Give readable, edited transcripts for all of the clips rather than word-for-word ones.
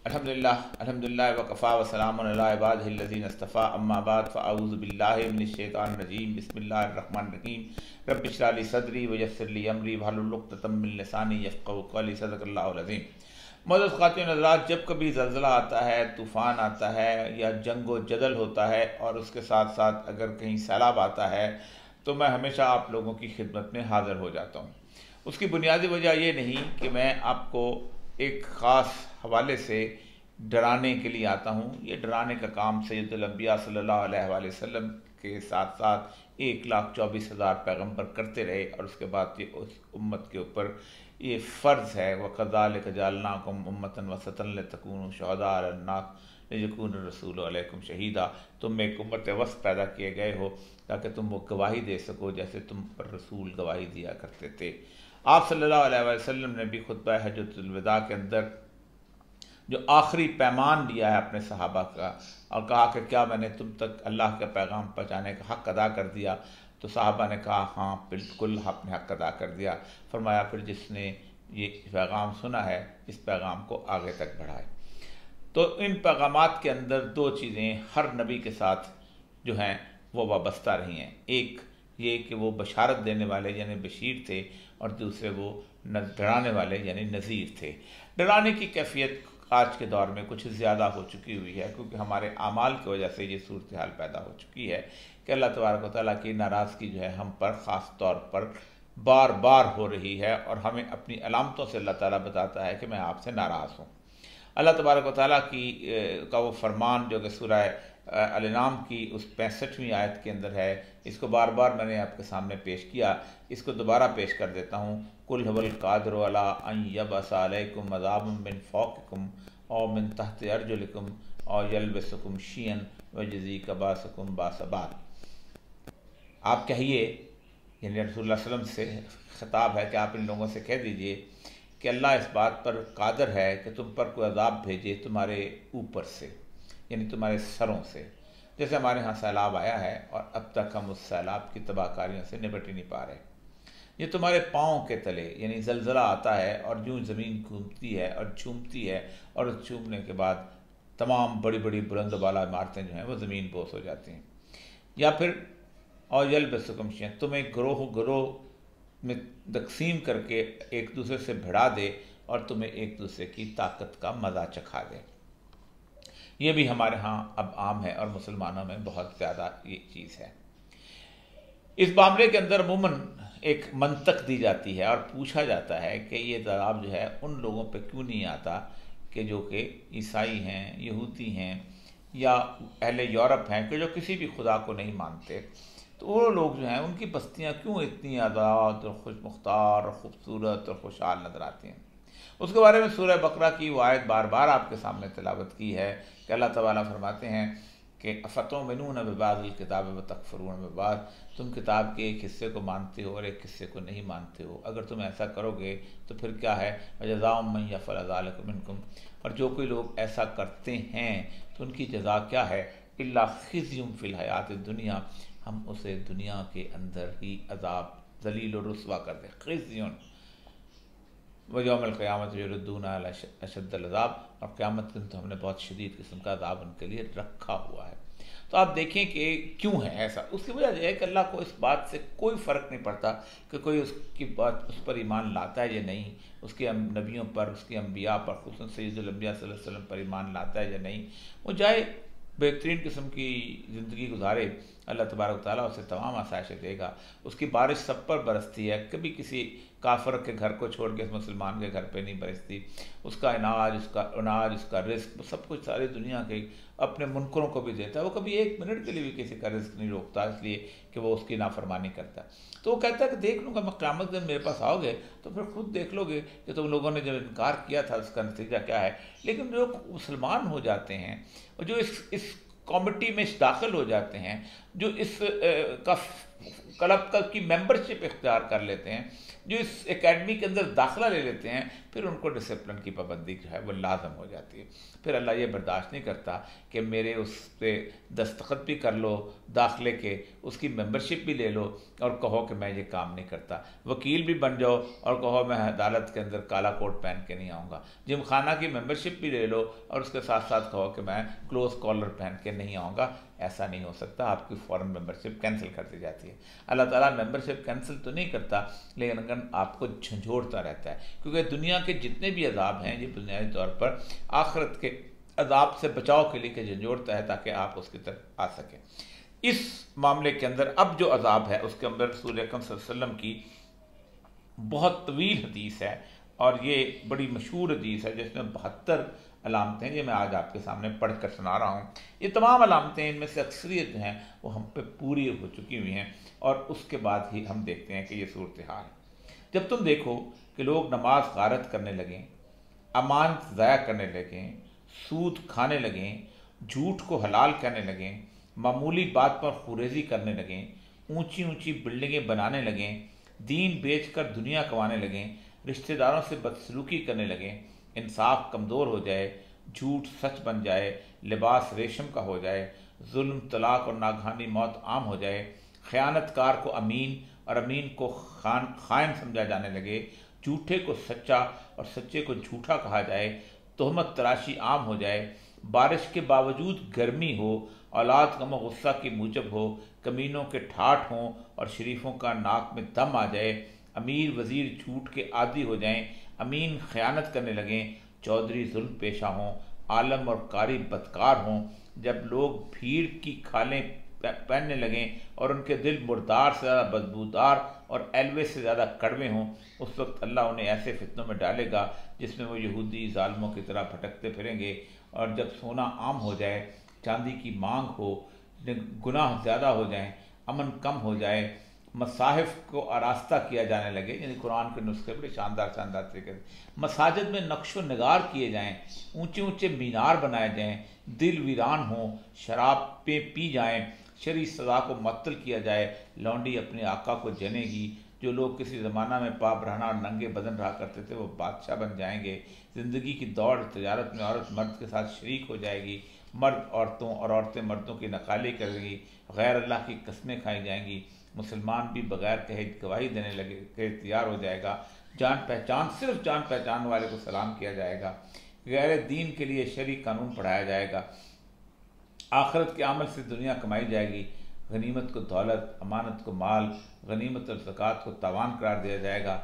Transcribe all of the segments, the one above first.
अल्हम्दुलिल्लाह वकफ़ा वसलामुन अला इबादिहिल्लज़ीना इस्तफ़ा अम्मा बाद फ़अऊज़ु बिल्लाहि मिनश्शैतानिर रजीम बिस्मिल्लाहिर रहमानिर रहीम रब्बि इश्रह ली सदरी वयस्सिर ली अमरी वहलुल उक़दतम मिन लिसानी यफ़क़हू क़ौली सदक़ल्लाहुल अज़ीम। मौजूद ख़ातिन हज़रात, जब कभी ज़लज़ला आता है, तूफ़ान आता है या जंग व जदल होता है और उसके साथ साथ अगर कहीं सैलाब आता है तो मैं हमेशा आप लोगों की खिदमत में हाज़िर हो जाता हूँ। उसकी बुनियादी वजह ये नहीं कि मैं आपको एक ख़ास हवाले से डराने के लिए आता हूँ। ये डराने का काम सैयदुल अंबिया सल्लल्लाहु अलैहि वसल्लम के साथ साथ 1,24,000 पैगम्बर करते रहे और उसके बाद ये उस उम्मत के ऊपर ये फ़र्ज़ है। व कज़ालिक जअलनाकुम उम्मतन वसतन लितकूनू शुहदा अलन्नास लियकून रसूलु अलैकुम शहीदा। तुम एक उम्मत वसत पैदा किए गए हो ताकि तुम वो गवाही दे सको जैसे तुम पर रसूल गवाही दिया करते थे। आप सल्लल्लाहु अलैहि वसल्लम ने भी खुतबा हज्जतुल विदा के अंदर जो आखिरी पैमान दिया है अपने सहाबा का और कहा कि क्या मैंने तुम तक अल्लाह का पैगाम पहुँचाने का हक़ अदा कर दिया? तो सहाबा ने कहा हाँ बिल्कुल आपने हक़ अदा कर दिया। फरमाया फिर जिसने ये पैगाम सुना है इस पैगाम को आगे तक बढ़ाए। तो इन पैगामात के अंदर दो चीज़ें हर नबी के साथ जो हैं वो वाबस्ता रही हैं। एक ये कि वो बशारत देने वाले यानी बशीर थे और दूसरे वो डराने वाले यानी नज़ीर थे। डराने की कैफियत आज के दौर में कुछ ज़्यादा हो चुकी हुई है क्योंकि हमारे आमाल की वजह से ये सूरत हाल पैदा हो चुकी है कि अल्लाह तबारक व तआला की नाराज़गी जो है हम पर ख़ास तौर पर बार बार हो रही है और हमें अपनी अलामतों से अल्लाह ताला बताता है कि मैं आपसे नाराज़ हूँ। अल्लाह तबारक व तआला की का वो फरमान जो कि सूरह अल-अनाम की उस 65वीं आयत के अंदर है, इसको बार बार मैंने आपके सामने पेश किया, इसको दोबारा पेश कर देता हूँ। कुल हुवल कादिरु अला अन यबअसा अलैकुम अज़ाबम मिन फौक़िकुम औ मिन तहति अर्जुलिकुम औ यल्बिसकुम शियन वयज़ीक़ बासकुम बासबात। आप कहिए, यानी रसूलुल्लाह सल्लल्लाहु अलैहि वसल्लम से ख़िताब है कि आप इन लोगों से कह दीजिए कि अल्लाह इस बात पर कादिर है कि तुम पर कोई अज़ाब भेजे तुम्हारे ऊपर से, यानी तुम्हारे सरों से। जैसे हमारे यहाँ सैलाब आया है और अब तक हम उस सैलाब की तबाहकारियों से निपट ही नहीं पा रहे। ये तुम्हारे पाँव के तले, यानी ज़लज़ला आता है और यूँ ज़मीन घूमती है और झूमती है और उस झूमने के बाद तमाम बड़ी बड़ी बुलंद वाला इमारतें जो हैं वो ज़मीन बोस हो जाती हैं। या फिर और यल्बिसकुम शियन, तुम्हें ग्रोह ग्रोह में तकसीम करके एक दूसरे से भिड़ा दे और तुम्हें एक दूसरे की ताकत का मज़ा चखा दे। ये भी हमारे यहाँ अब आम है और मुसलमानों में बहुत ज़्यादा ये चीज़ है। इस मामले के अंदर अमूमन एक मंतक दी जाती है और पूछा जाता है कि ये अज़ाब जो है उन लोगों पे क्यों नहीं आता कि जो कि ईसाई हैं, यहूदी हैं या अहले यूरोप हैं कि जो किसी भी खुदा को नहीं मानते। तो वो लोग जो हैं उनकी बस्तियाँ क्यों इतनी आज़ाद और खुशमुख्तार और ख़ूबसूरत और खुशहाल नज़र आती हैं। उसके बारे में सूरह बकरा की वो आयत बार बार आपके सामने तिलावत की है कि अल्लाह तआला फरमाते हैं कि अफ़तुमिनून बिबाज़िल किताब व तकफ़ुरून बिबाज़, तुम किताब के एक हिस्से को मानते हो और एक हिस्से को नहीं मानते हो। अगर तुम ऐसा करोगे तो फिर क्या है, वजज़ाउम मन यफ़अल ज़ालिका मिनकुम, और जो कोई लोग ऐसा करते हैं तो उनकी जज़ा क्या है, इल्ला ख़िज़्युम फ़िल हयातिद दुनिया, हम उसे दुनिया के अंदर ही अज़ाब ज़लील और रुस्वा कर दें। ख़िज़्युन व यौमल क़यामत युरद्दूना अला अशद्दिल अज़ाब, और क़यामत के दिन तो हमने बहुत शदीद किस्म का अज़ाब उनके लिए रखा हुआ है। तो आप देखें कि क्यों है ऐसा। उसकी वजह यह है कि अल्लाह को इस बात से कोई फ़र्क नहीं पड़ता कि कोई उसकी बात उस पर ईमान लाता है या नहीं, उसके नबियों पर, उसके अम्बिया पर, खुसूसन सय्यदुल अंबिया सल्लल्लाहु अलैहि वसल्लम पर ईमान लाता है या नहीं। वो जाए बेहतरीन किस्म की ज़िंदगी गुजारे, अल्लाह तबारक तआला उसे तमाम आसाइशें देगा। उसकी बारिश सब पर बरसती है, कभी किसी काफिर के घर को छोड़ के मुसलमान के घर पे नहीं बरसती। उसका अनाज, उसका रिस्क, सब कुछ सारी दुनिया के अपने मुनकरों को भी देता है। वो कभी एक मिनट के लिए भी किसी का रिस्क नहीं रोकता इसलिए कि वो उसकी नाफरमानी करता है। तो वो कहता है कि देख लूँगा मैं, क़यामत दिन मेरे पास आओगे तो फिर खुद देख लोगे कि तुम लोगों ने जब इनकार किया था उसका नतीजा क्या है। लेकिन जो मुसलमान हो जाते हैं और जो इस कमिटी में दाखिल हो जाते हैं, जो इस क्लब की मेंबरशिप इख्तियार कर लेते हैं, जो इस एकेडमी के अंदर दाखिला ले लेते हैं, फिर उनको डिसिप्लिन की पाबंदी जो है वो लाजम हो जाती है। फिर अल्लाह ये बर्दाश्त नहीं करता कि मेरे उस पर दस्तखत भी कर लो दाखिले के, उसकी मेंबरशिप भी ले लो और कहो कि मैं ये काम नहीं करता। वकील भी बन जाओ और कहो मैं अदालत के अंदर काला कोट पहन के नहीं आऊँगा। जिम खाना की मेंबरशिप भी ले लो और उसके साथ साथ कहो कि मैं क्लोज कॉलर पहन के नहीं आऊँगा। ऐसा नहीं हो सकता, आपकी फ़ौरन मेंबरशिप कैंसिल कर दी जाती है। अल्लाह ताला मेंबरशिप कैंसिल तो नहीं करता, लेकिन आपको झंझोड़ता रहता है, क्योंकि दुनिया के जितने भी अजाब हैं ये बुनियादी तौर पर आखिरत के अजाब से बचाव के लिए झंझोड़ता है ताकि आप उसकी तरफ आ सकें। इस मामले के अंदर अब जो अजाब है उसके अंदर रसूल अकरम सल्लल्लाहु अलैहि वसल्लम की बहुत तवील हदीस है और ये बड़ी मशहूर हदीस है जिसमें 72 अलामतें, ये मैं आज आपके सामने पढ़ कर सुना रहा हूँ। ये तमाम अलामतें, इनमें से अक्सरियत हैं वो हम पे पूरी हो चुकी हुई हैं और उसके बाद ही हम देखते हैं कि ये सूरत हाल है। जब तुम देखो कि लोग नमाज गारत करने लगें, अमान ज़ाया करने लगें, सूद खाने लगें, झूठ को हलाल कहने लगें, मामूली बात पर खुरेजी करने लगें, ऊंची ऊंची बिल्डिंगें बनाने लगें, दीन बेचकर दुनिया कमाने लगें, रिश्तेदारों से बदसलूकी करने लगें, इंसाफ कमज़ोर हो जाए, झूठ सच बन जाए, लिबास रेशम का हो जाए, जुल्म, तलाक और नागहानी मौत आम हो जाए, ख़यानतकार को अमीन और अमीन को खाइन समझा जाने लगे, झूठे को सच्चा और सच्चे को झूठा कहा जाए, तोहमत तराशी आम हो जाए, बारिश के बावजूद गर्मी हो, औलाद गम गुस्सा की मूजब हो, कमीनों के ठाठ हों और शरीफों का नाक में दम आ जाए, अमीर वजीर झूठ के आदी हो जाएं, अमीन ख़यानत करने लगें, चौधरी जुल्म पेशा हों, आलम और कारी बदकार हों, जब लोग भीड़ की खालें पहनने लगें और उनके दिल मुर्दार से ज़्यादा बदबूदार और एलवे से ज़्यादा कड़वे हों, उस वक्त अल्लाह उन्हें ऐसे फितनों में डालेगा जिसमें वो यहूदी ज़ालिमों की तरह भटकते फिरेंगे। और जब सोना आम हो जाए, चांदी की मांग हो, गुनाह ज़्यादा हो जाएं, अमन कम हो जाए, मसाहिफ को आरास्ता किया जाने लगे, यानी कुरान के नुस्खे बड़े शानदार शानदार तरीके से, मसाजिद में नक्शो निगार किए जाएं, ऊंचे ऊंचे मीनार बनाए जाएं, दिल वीरान हों, शराबें पी जाएं, शरी सज़ा को मअतल किया जाए, लौंडी अपने आका को जनेगी, जो लोग किसी ज़माना में पाप रहना और नंगे बदन रहा करते थे वो बादशाह बन जाएंगे, ज़िंदगी की दौड़ तजारत में औरत मर्द के साथ शरीक हो जाएगी, मर्द औरतों और औरतें मर्दों की नकाली करेंगी, गैर अल्लाह की कस्में खाई जाएंगी, मुसलमान भी बगैर कहे गवाही देने लगे के तैयार हो जाएगा, जान पहचान सिर्फ जान पहचान वाले को सलाम किया जाएगा, गैर दीन के लिए शरी कानून पढ़ाया जाएगा, आखिरत के अमल से दुनिया कमाई जाएगी, गनीमत को दौलत, अमानत को माल, गनीमत और ज़कात को तावान करार दिया जाएगा,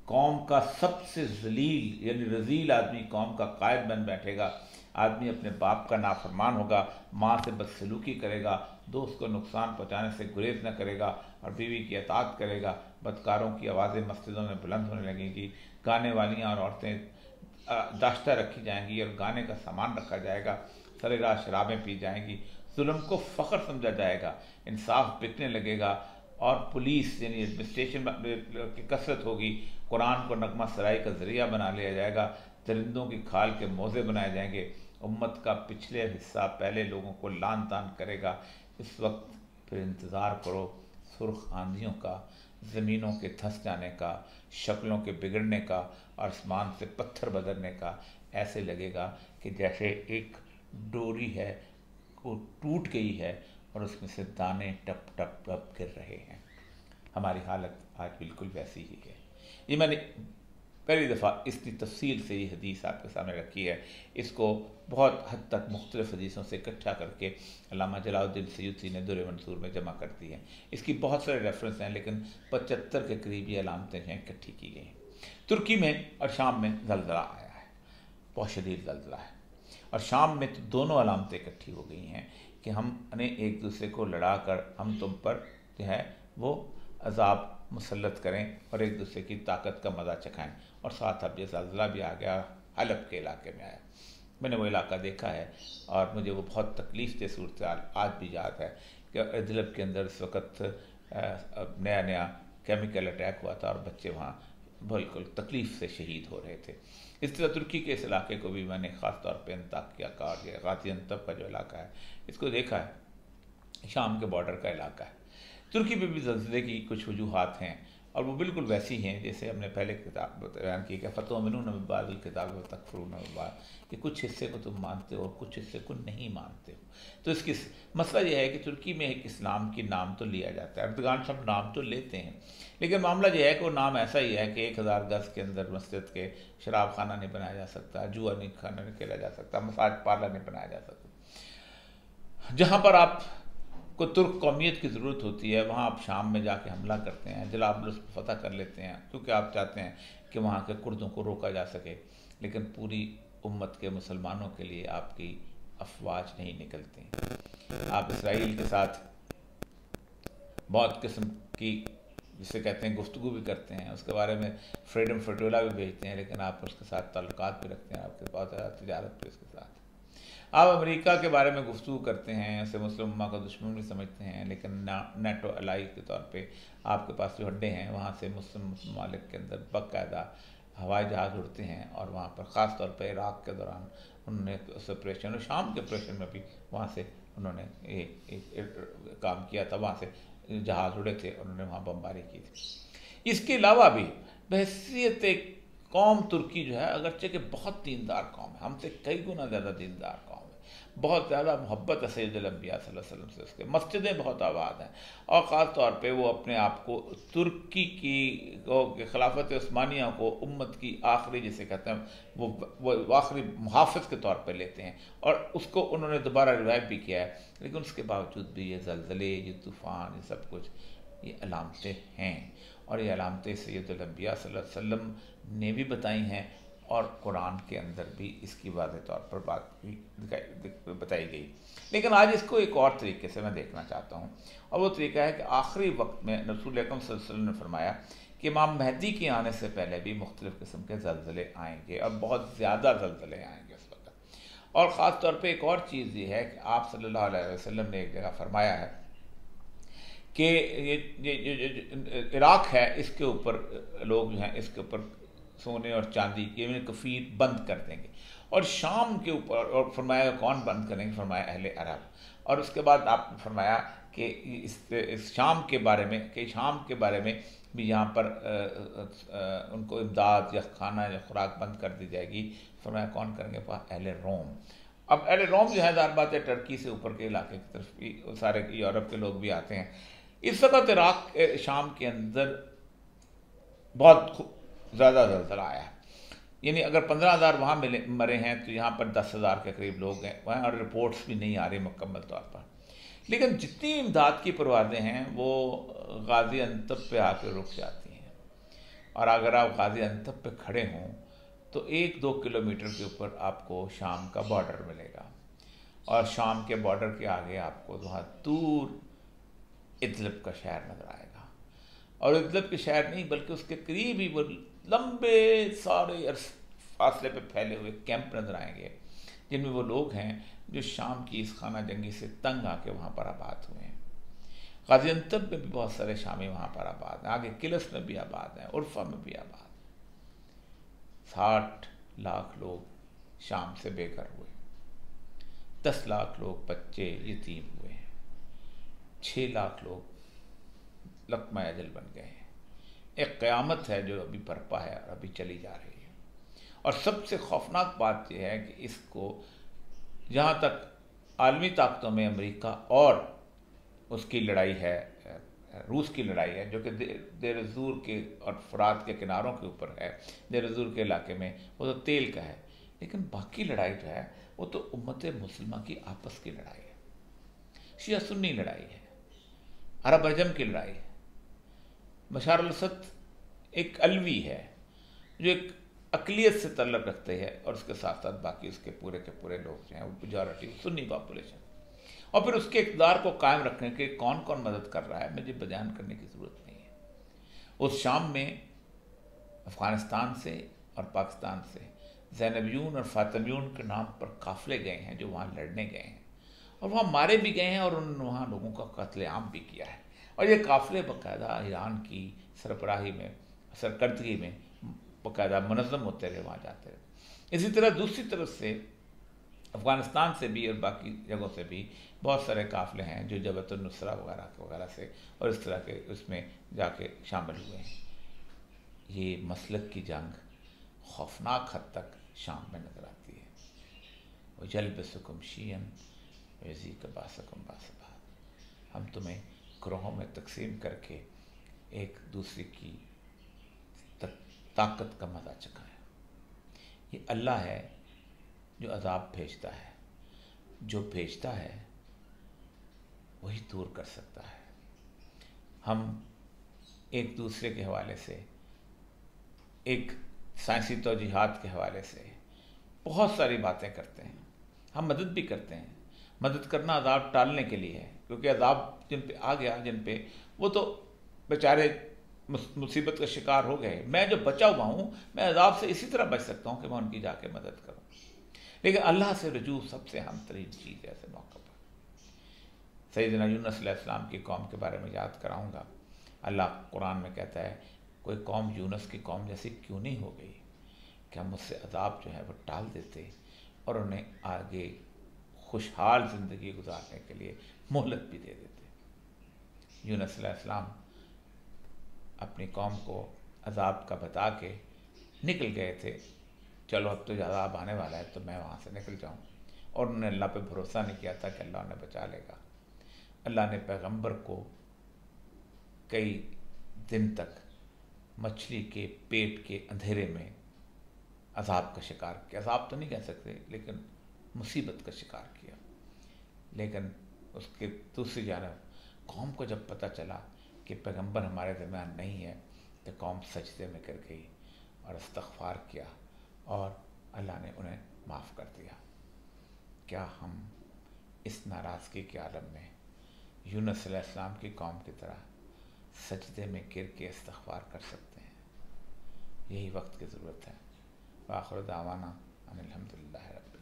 कौम का सबसे जलील यानी रजील आदमी कौम का कायद बन बैठेगा, आदमी अपने बाप का नाफरमान होगा, माँ से बदसलूकी करेगा, दोस्त को नुकसान पहुँचाने से गुरेज न करेगा और बीवी की अतात करेगा, बदकारों की आवाज़ें मस्जिदों में बुलंद होने लगेंगी, गाने वालियाँ और औरतें दाश्ता रखी जाएंगी और गाने का सामान रखा जाएगा, सरेराह शराबें पी जाएंगी, जुल्म को फ़ख्र समझा जाएगा, इंसाफ बिकने लगेगा और पुलिस यानी एडमिनिस्ट्रेशन की कसरत होगी, कुरान को नगमा सराई का ज़रिया बना लिया जाएगा, दरिंदों की खाल के मोज़े बनाए जाएंगे, उम्मत का पिछले हिस्सा पहले लोगों को लान तान करेगा। इस वक्त फिर इंतज़ार करो सुर्ख आंधियों का, ज़मीनों के धंस जाने का, शक्लों के बिगड़ने का और आसमान से पत्थर बदलने का। ऐसे लगेगा कि जैसे एक डोरी है वो टूट गई है और उसमें से दाने टप टप टप गिर रहे हैं। हमारी हालत आज बिल्कुल वैसी ही है। ये मैंने पहली दफ़ा इतनी तफसील से ये हदीस आपके सामने रखी है। इसको बहुत हद तक मुख्तलिफ़ हदीसों से इकट्ठा करके अल्लामा जलालुद्दीन सयूती ने दुर्र मंसूर में जमा कर दी है। इसकी बहुत सारे रेफरेंस हैं, लेकिन 75 के करीब ये अलामतें हैं इकट्ठी की गई हैं। तुर्की में और शाम में ज़लज़ला आया है, बहुत शदीद ज़लज़ला है, और शाम में तो दोनों अलामतें इकट्ठी हो गई हैं कि हमने एक दूसरे को लड़ा कर हम तुम पर जो है वो अजाब मुसल्लत करें और एक दूसरे की ताकत का मज़ा चखाएं। और साथ अब ये ज़लज़ला भी आ गया, हलब के इलाके में आया। मैंने वो इलाका देखा है और मुझे वो बहुत तकलीफ़ दे सूरत आज भी याद है कि इदलिब के अंदर इस वक्त नया नया केमिकल अटैक हुआ था और बच्चे वहाँ बिल्कुल तकलीफ़ से शहीद हो रहे थे। इस तरह तुर्की के इस इलाके को भी मैंने ख़ास तौर पर अंताकिया का और गाज़ियान्तब का जो इलाका है इसको देखा है। शाम के बॉर्डर का इलाका है। तुर्की पे भी ज़लज़ले की कुछ वजूहात हैं और वो बिल्कुल वैसी हैं जैसे हमने पहले किताब बयान की कि फ़तुमिनून बिबाज़िल किताब व तकफ़ुरून बिबाज़, कि कुछ हिस्से को तुम मानते हो और कुछ हिस्से को नहीं मानते हो। तो इसकी मसला यह है कि तुर्की में एक इस्लाम की नाम तो लिया जाता है, अर्दगान सब नाम तो लेते हैं, लेकिन मामला यह है कि वो नाम ऐसा ही है कि 1000 गज के अंदर मस्जिद के शराब खाना नहीं बनाया जा सकता, जुआ नहीं खाना नहीं खेला जा सकता, मसाज पार्लर नहीं बनाया जा सकता। जहाँ पर आप को तुर्क कौमियत की ज़रूरत होती है वहाँ आप शाम में जाके हमला करते हैं, जलाबलस को फतह कर लेते हैं, क्योंकि आप चाहते हैं कि वहाँ के कुर्दों को रोका जा सके। लेकिन पूरी उम्मत के मुसलमानों के लिए आपकी अफवाज नहीं निकलती। आप इसराइल के साथ बहुत किस्म की, जिसे कहते हैं, गुफ्तगू भी करते हैं, उसके बारे में फ्रीडम फटोला भी भेजते हैं, लेकिन आप उसके साथ ताल्लुकात भी रखते हैं, आपके पास तिजारत भी उसके साथ। आप अमेरिका के बारे में गुफ्तगू करते हैं, उसे मुस्लिम उम्मा का दुश्मन भी समझते हैं, लेकिन नेटो अलाई के तौर पे आपके पास जो अड्डे हैं वहाँ से मुस्लिम ममालिक के अंदर बाकायदा हवाई जहाज़ उड़ते हैं, और वहाँ पर ख़ास तौर पर इराक़ के दौरान उन्होंने उस ऑपरेशन और शाम के ऑपरेशन में भी वहाँ से उन्होंने एक काम किया था, वहाँ से जहाज़ उड़े थे, उन्होंने वहाँ बमबारी की थी। इसके अलावा भी बहैसियत एक कौम तुर्की जो है, अगरचे कि बहुत दीनदार कौम है, हमसे कई गुना ज़्यादा दीनदार कौम है, बहुत ज़्यादा मोहब्बत है सैयदुल अंबिया सल्लल्लाहु अलैहि वसल्लम से, उसके मस्जिदें बहुत आबाद हैं, और ख़ास तौर पे वो अपने आप को तुर्की की खिलाफत उस्मानिया को उम्मत की आखिरी, जिसे कहते हैं, वो आखिरी मुहाफ़िज़ के तौर पर लेते हैं, और उसको उन्होंने दोबारा रिवाइव भी किया है। लेकिन उसके बावजूद भी ये ज़लज़ले, ये तूफ़ान, ये सब कुछ, ये अलामतें हैं, और ये अलामतें सैयदुल अंबिया सल्लल्लाहु अलैहि वसल्लम ने भी बताई हैं, और कुरान के अंदर भी इसकी वाज़ेह तौर पर बात भी बताई गई। लेकिन आज इसको एक और तरीके से मैं देखना चाहता हूँ, और वो तरीका है कि आखिरी वक्त में रसूल अकरम सल्लल्लाहु अलैहि वसल्लम ने फरमाया कि इमाम मेहदी के आने से पहले भी मुख्तलिफ़ किस्म के ज़लज़ले आएंगे, और बहुत ज़्यादा ज़लज़ले आएंगे उस वक्त। और ख़ास तौर पर एक और चीज़ ये है कि आप सल्लल्लाहु अलैहि वसल्लम ने एक जगह फरमाया है कि ये इराक़ है, इसके ऊपर लोग जो हैं, इसके ऊपर सोने और चांदी ये कफ़ीर बंद कर देंगे, और शाम के ऊपर, और फरमाया कौन बंद करेंगे, फरमाया अहले अरब। और उसके बाद आपने फरमाया कि इस शाम के बारे में, कि शाम के बारे में भी यहाँ पर उनको इमदाद या खाना या खुराक बंद कर दी जाएगी। फरमाया कौन करेंगे, अहले रोम। अब अहले रोम जो है, ज़ाहिर बात है, टर्की से ऊपर के इलाके की तरफ भी सारे यूरोप के लोग भी आते हैं। इस वक्त इराक़ शाम के अंदर बहुत ज़्यादा ज़लज़ला आया है, यानी अगर 15,000 वहाँ मरे हैं तो यहाँ पर 10,000 के करीब लोग हैं वहाँ, और रिपोर्ट्स भी नहीं आ रही मुकम्मल तौर पर। लेकिन जितनी इमदाद की परवाज़ें हैं वो गाज़ी अंतब पे आकर रुक जाती हैं, और अगर आप गाज़ी अंतब पे खड़े हों तो 1-2 किलोमीटर के ऊपर आपको शाम का बॉर्डर मिलेगा, और शाम के बॉर्डर के आगे आपको वहाँ दूर इदलिब का शहर नज़र आएगा, और इदलिब के शहर नहीं बल्कि उसके करीब ही वो लंबे सारे फासले पे फैले हुए कैंप नज़र आएंगे, जिनमें वो लोग हैं जो शाम की इस खाना जंगी से तंग आके वहाँ पर आबाद हुए हैं। गाज़ियान्तब में भी बहुत सारे शामी वहाँ पर आबाद हैं, आगे किलस में भी आबाद हैं, उर्फा में भी आबाद। 60 लाख लोग शाम से बेघर हुए, 10 लाख लोग बच्चे यतीम हुए हैं, 6 लाख लोग लकमा अजल बन गए हैं। एक क़यामत है जो अभी बरपा है और अभी चली जा रही है। और सबसे खौफनाक बात यह है कि इसको, जहाँ तक आलमी ताकतों में अमेरिका और उसकी लड़ाई है, रूस की लड़ाई है, जो कि देर ज़ूर के और फ़ुरात के किनारों के ऊपर है, देर ज़ूर के इलाके में, वो तो तेल का है। लेकिन बाकी लड़ाई जो है वो तो उम्मत मुस्लिमा की आपस की लड़ाई है, शिया सुन्नी लड़ाई है, अरब अजम की लड़ाई है। बशार अल-असद एक अलवी है जो एक अक़लियत से तल्लुक़ रखते हैं, और उसके साथ साथ बाकी उसके पूरे के पूरे लोग जो हैं वो मेजॉरिटी सुन्नी पॉपुलेशन, और फिर उसके इक़्तिदार को कायम रखने के कौन कौन मदद कर रहा है मुझे बयान करने की ज़रूरत नहीं है। उस शाम में अफ़गानिस्तान से और पाकिस्तान से ज़ैनबियून और फ़ातिमियून के नाम पर काफ़िले गए हैं जो वहाँ लड़ने गए हैं, और वहाँ मारे भी गए हैं, और उन्होंने वहाँ लोगों का कत्लेआम भी किया है। और ये काफ़िले बाकायदा ईरान की सरबराही में, सरकर्दगी में बाकायदा मुनज़्ज़म होते रहे, वहाँ जाते रहे। इसी तरह दूसरी तरफ से अफ़गानिस्तान से भी और बाकी जगहों से भी बहुत सारे काफ़िले हैं जो जबहतुन नुसरा वगैरह वगैरह से और इस तरह के उसमें जाके शामिल हुए हैं। ये मसलक की जंग खौफनाक हद तक शाम में नज़र आती है। वो जलबसुकुम शीयन वज़ी का बासकुम बासबाद, हम तुम्हें ग्रोहों में तकसीम करके एक दूसरे की ताकत का मज़ा चखाया। ये अल्लाह है जो अज़ाब भेजता है, जो भेजता है वही दूर कर सकता है। हम एक दूसरे के हवाले से, एक साइंसी तौजीहात के हवाले से बहुत सारी बातें करते हैं, हम मदद भी करते हैं। मदद करना अज़ाब टालने के लिए है, क्योंकि अज़ाब जिन पे आ गया, जिन पे वो तो बेचारे मुसीबत का शिकार हो गए। मैं जो बचा हुआ हूँ, मैं अज़ाब से इसी तरह बच सकता हूँ कि मैं उनकी जाके मदद करूँ। लेकिन अल्लाह से रुजू सबसे अहम तरीन चीज़ है ऐसे मौक़े पर। सैयदना यूनुस अलैहिस्सलाम की कौम के बारे में याद कराऊँगा। अल्लाह कुरान में कहता है, कोई कौम यूनुस की कौम जैसी क्यों नहीं हो गई कि हम उससे अज़ाब जो है वो टाल देते और उन्हें आगे खुशहाल ज़िंदगी गुजारने के लिए मोहलत भी दे देते। यूनुस अलैहिस्सलाम अपनी कौम को अज़ाब का बता के निकल गए थे, चलो अब तो अज़ाब आने वाला है तो मैं वहाँ से निकल जाऊँ, और उन्होंने अल्लाह पे भरोसा नहीं किया था कि अल्लाह उन्हें बचा लेगा। अल्लाह ने पैगंबर को कई दिन तक मछली के पेट के अंधेरे में अज़ाब का शिकार किया। अज़ाब तो नहीं कह सकते, लेकिन मुसीबत का शिकार किया। लेकिन उसके दूसरी जानब कौम को जब पता चला कि पैगंबर हमारे दरमियान नहीं है, तो कौम सजदे में गिर गई और इस्तग़फ़ार किया और अल्लाह ने उन्हें माफ़ कर दिया। क्या हम इस नाराज़गी के आलम में यूनुस अलैहिस्सलाम की कौम की तरह सजदे में गिर के इस्तग़फ़ार कर सकते हैं? यही वक्त की ज़रूरत है। व आख़िर दावाना अनिल हम्दुलिल्लाहि रब्बिल आलमीन।